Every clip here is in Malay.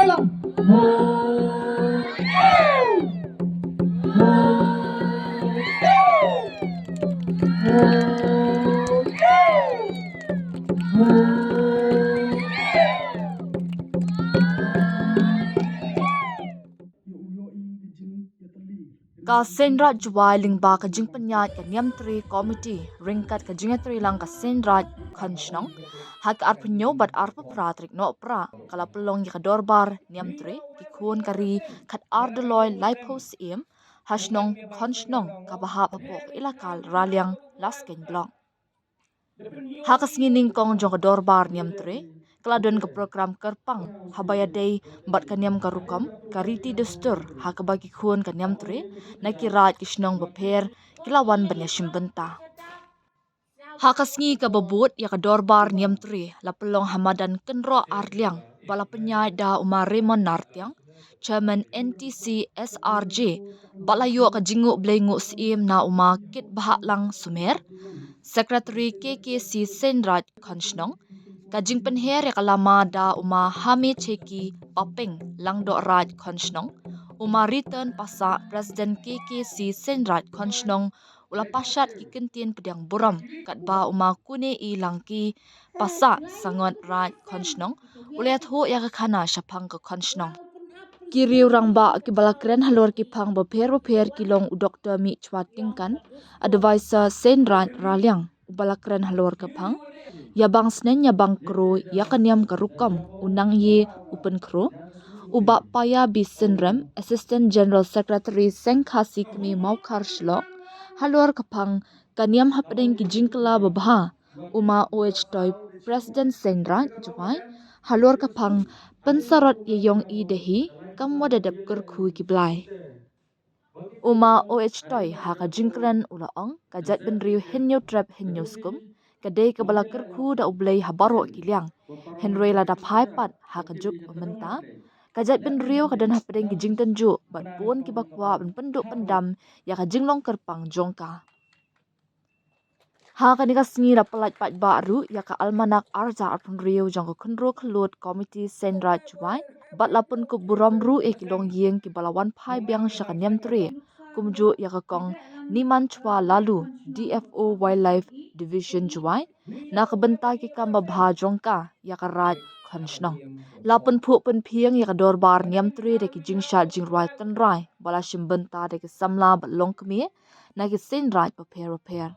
Molang. Ka senrat juwai lingba ka jing panyat ka niam tri committee ringkat ka jingatri lang ka senrat khanshnong hak arpunyo bat arpa pratrik no pra kala pelong ka dorbar niam tri ki khon kari khat ardoloy laipos im hashnong khanshnong ka baha papok ilakal ralyang lasken blong hakas ngining kong jong ka dorbar niam tri keladon ke program kerpang habaya day bat kanyam karukam kariti destur hakabagi khun kanyam tre nakirat kishnong beper kilawan banyashim benta hakasngi ka babut ya ka dorbar niam tre lapelong hamadan kenro arliang bala penyai da umar Raymond Nartiang Chairman NTC SRJ balayo ka jingu blengu sim na uma kit bahak lang sumer Secretary KKC Senrat Khanshnong Kajing penher ya kalama da uma hami cheki papeng langdo raj konshnong uma return pasa President KKC Senrat konshnong ula pasat kikentien pedang buram kat ba uma kune i langki pasa sangot raj konshnong ula thu ya khana shapang ke konshnong Kiriu rangba ki balakren halor ki phang ba pher kilong u Dr. Mi Chwatingkan advisor Senrat Ralyang balakren halor ka phang Yabang snen yabang kro yakanyam karukam unang ye open kro uba paya bisenrem Assistant General Secretary Sengkhasi kmi maukar shlok halor kapang kanyam hapdeng ki jingkla babha uma OH toy President Senra jwai halor kapang pensarot ye yong i dehi kamwadadap kurkhu ki blai Uma OH toy haka jingkran ulaong kajat benriu henyo trap henyo skum kadai kabala kerku da ublay habaro kiliang henry la da phaipat hakajuk menta kajat ben rio kadan hapdeng ki jingtan ju bat pun ki bakwa ben penduk pendam ya ka jinglong kerpang jongka ha kanika sngi da palat pat baru ya ka almanak arja apun rio jong khandro khlut committee senra chwai bat lapun ku buram ru e kilong yeng ki balawan phai byang shakanyam tre kumju ya ka kong niman chwa lalu DFO Wildlife Division Juwai na kabenta ki kamba bha jongka ya ka raj khanshnong lapun phu pun phiang ya ka dorbar niam tre de ki jingsha jingrai tan rai bala shimbenta de ki samla balong kme na ki sin rai paper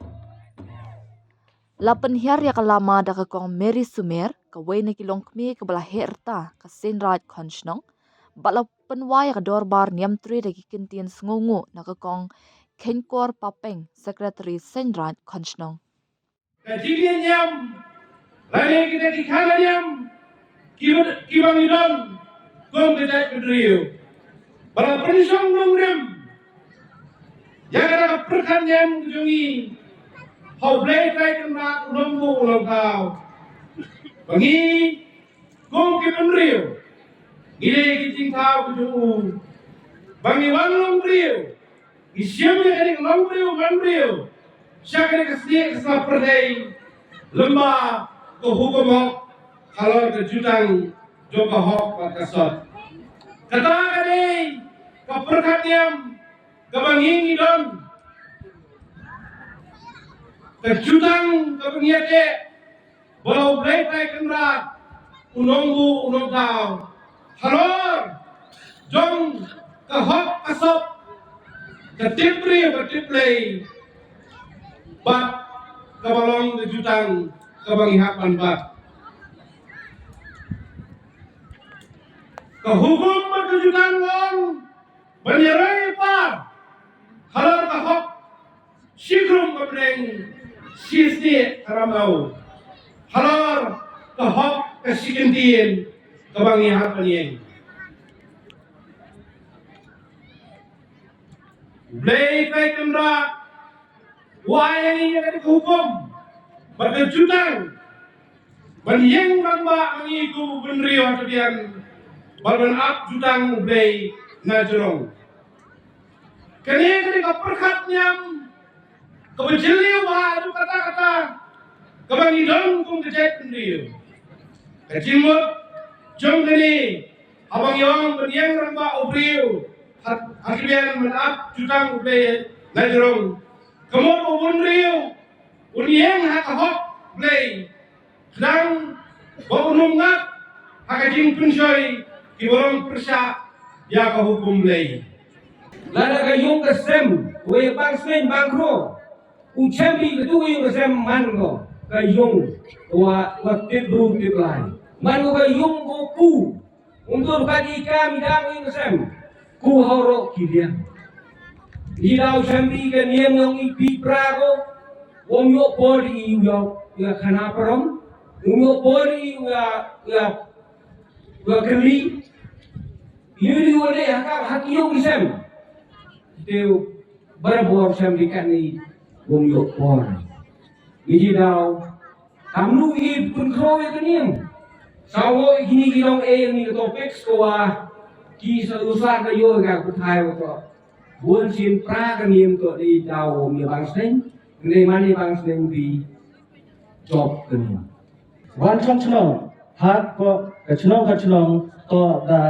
lapun hiar ya ka lama da ka kong Mary Sumer ka wei na ki long kme ka bala herta ka sin raj khanshnong bala penwa ya ka dorbar niam tre de ki kintien sngongu na ka kong Kenkor Papeng Secretary Senrat Khanshnong Kajilian yam, lagi kita dikhalan yam, kibang idon, kong kita kedriu. Bala penisong nongrem, yang ada perkan yam kujungi, hau blai kai kena ulongmu ulang kau. Bangi, kong kibang riu, gile kiting kau kujungu. Bangi walong riu, isyam yang ada long riu, Syakir kesediak keselah perdai lemah ke hukum hok halor ke jutang joka hok pat kasot. Kata kani ke perkhatiam ke banging idon ke jutang ke pengiate balau blai kai kenrat unongbu unong tau halor jong ke hok kasot ke tipri ke tiplay bat kabalong kejutang kebangihapan bat kehukum berkejutang wong menyerai par halal kahok sikrum kepeneng sisni karamau halal kahok kesikentien kebangihapan yang blai kai kemra Wayang ini ada hukum berkejutang menyeng ramba mengiku benrio atadian balban ap jutang ublay na jerong kani kani kaperkatnya kebejeliu adu kata-kata kebangidong kung kejait benrio kecimut jong kani Abang yang berniang ramba obriu, akhirnya menap jutang ublay najrong. Kemot ubun riu, uniang hakahok blay. Sedang baunum ngap, hakajing punsoy, kiborong persa, ya kahukum blay. Lada kayong kasem, way bang sen bang kro. Uchambi ketu yung kasem mango kayong waktit bro tiplay. Mango kayong gopu. Untuk bagi kami dang yung kasem ku horo kilian. Ilaw chambi kan yem yung ipi prago. Wong yo pori ya kanaparom. Wong yo pori ya keli. Yuri wale hak yung kasem. Itu berbor sembikan ni wong yok por. Ini daw kamu ini pun krowe kenim. Sawo ini kilong ni topics ko kisah usah kayo kutai ko. Buon sin pra kenim to di daw mi bangseng. Ni mani bangseng di job kenim. Wan chong chong hat ko kachnong to da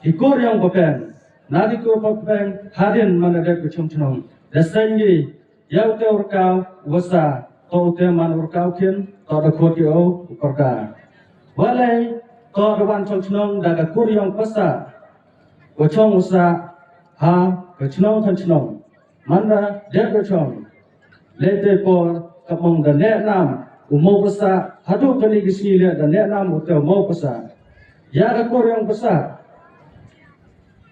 ikor yang bopen. Nadi ko pagpeng hadin manadek ko chong dasangi yau te urkau wasa to te man urkau kin to da khot yo ukorka walai to da wan chong daga kuryong pasa ko chong usa ha ko chong manda der ko chong lete por kapong da ne nam umo pasa hadu kani gisni le da ne nam ute umo pasa ya da kuryong pasa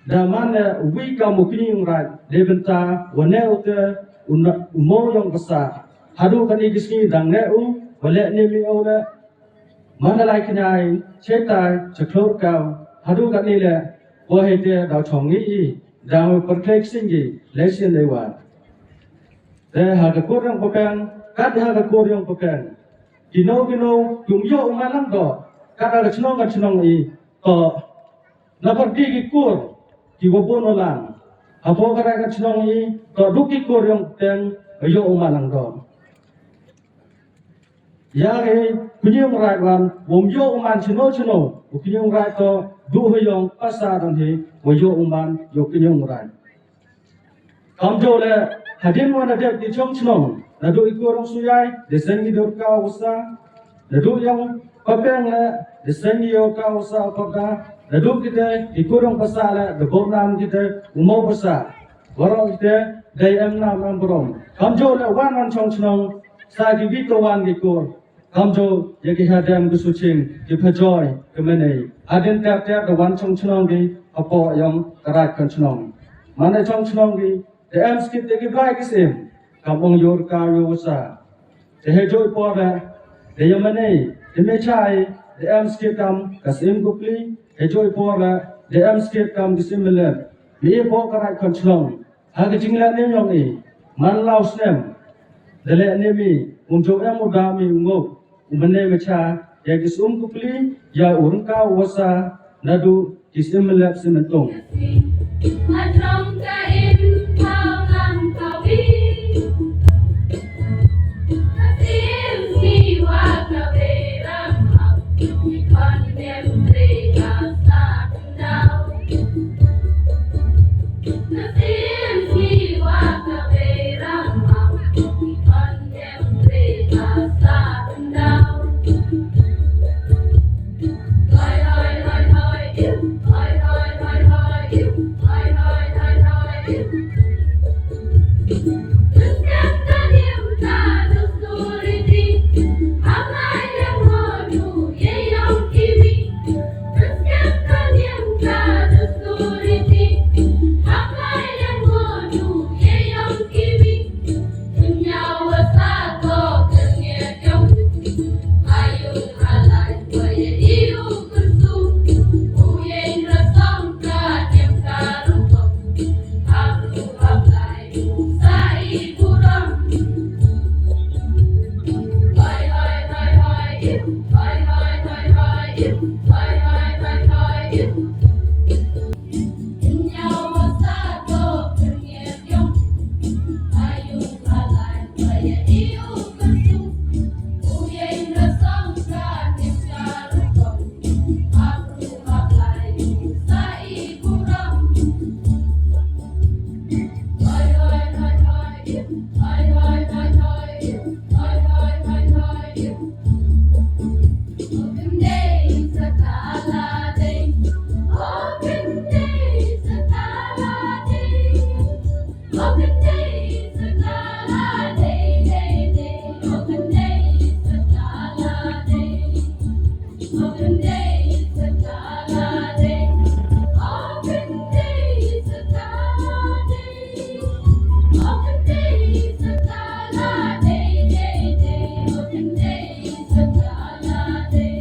da mana wi kamu kini rai lebenta wane ute umo yang besar hadu kani gisni dang ne u wale ne mi o le mana lai kinai chetai chaklor kau hadu kani le wo hete da chongi i da perfect singi lesson lewa de ha ka korang pokan kad ha ka korang pokan kino yung yo umanang do kada ka chnong i to na pergi ki kur kiwabon lang. Apo kara ka chnong i to duki koryong ten yo umanang do. Ya ge kunyong rai wan wom yo uman chino kunyong rai to du hoyong pasa don he wo yo uman yo kunyong rai. Kamjo le hadin wana de di chong chnong na do ikorong suyai de sengi dor ka usa na do yang papeng le de sengi yo ka usa koda Naduk kita ikurang pasal le nam kita umau pasal warok kita dayam nam berom kamjo le wan chong chnong sa ki vito wan dikur kamjo yaki hadam kusuchin ki pajoy kemene adin tap tap the wan chong chnong di apo yong karat kan chnong mana chong chnong di the am skip de ki bai kisim kamong yor ka yo sa the hejoy por de yamane de me chai the am skip kam kasim kupli Enjoy por la de am skip kam disimilar me po karat kon chlong ha ke jingla ne yong ni man lao snem de le ne mi jo am da mi ngo umane ma cha ya kisum kupli ya urung ka wasa nadu disimilar simentong Adrom ka im kau nam kau bi Asim siwa ka beram hau Ikon dem Bye. day. Open day is a gala day. Open day is a gala day, day, day. Open day is a gala day.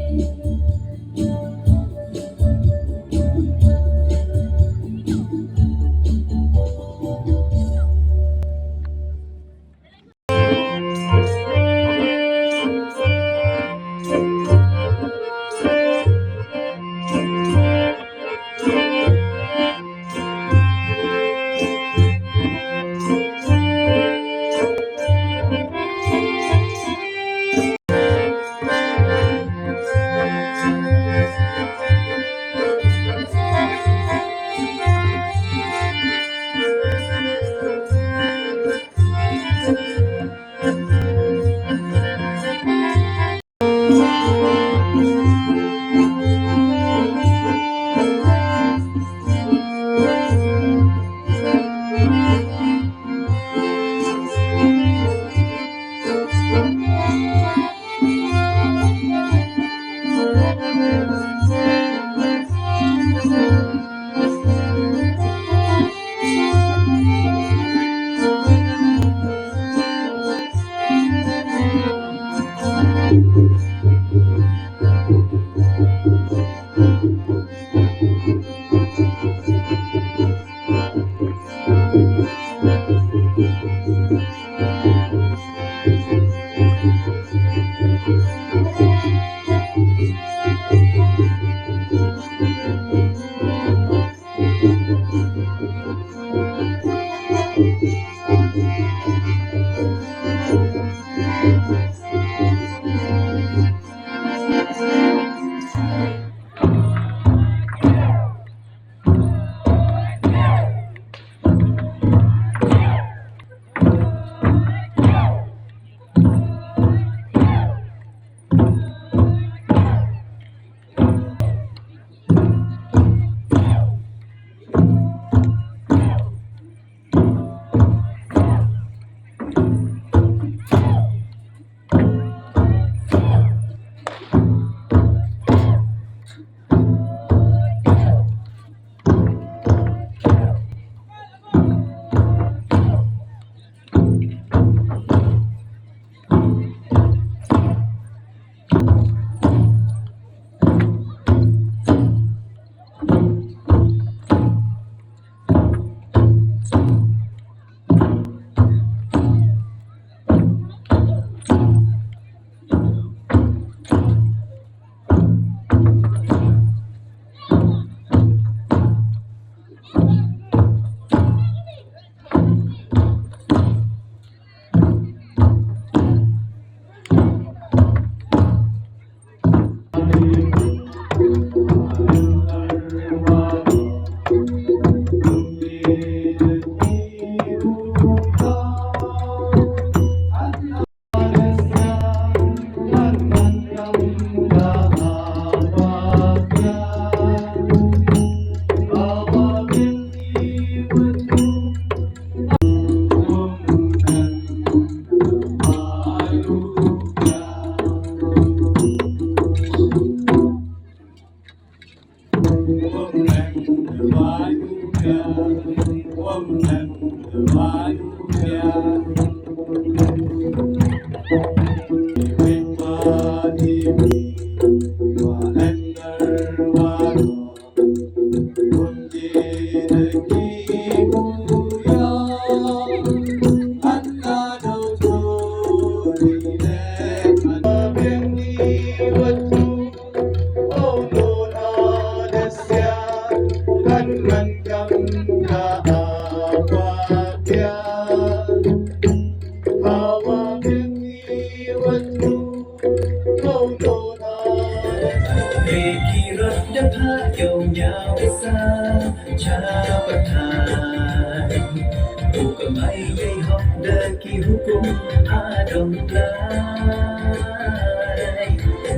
hukum adong lai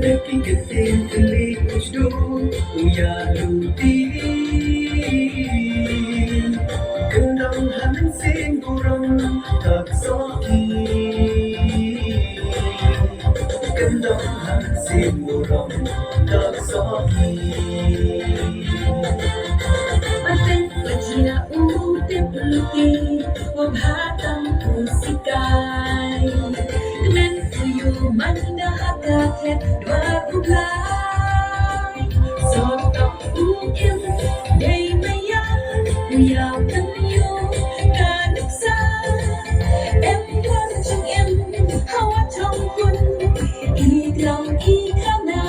Daki genting telik usdu uya lutin Kendang hamin sin kurang tak soki Kendang hamin sin kurang tak soki hạt tâm của si cài men for you man đã hát ca thét và cũng lại giọt tóc u im đầy mây yang yào thân yêu cả nước xa em quan trong em hawa trong quân y lòng y khana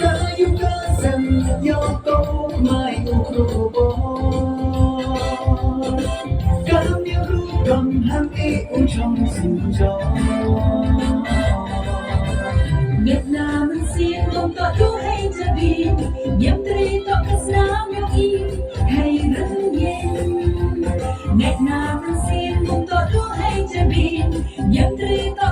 Cả yêu ca rằng nhau câu mai ngủ bó Cả miêu ru cầm hàng y u trong rừng gió Việt Nam mình xin không tỏ đu hay cha bin nhiễm tri tỏ cách nam yêu y hay rừng yên Việt Nam mình xin không tỏ đu hay cha bin nhiễm tri tỏ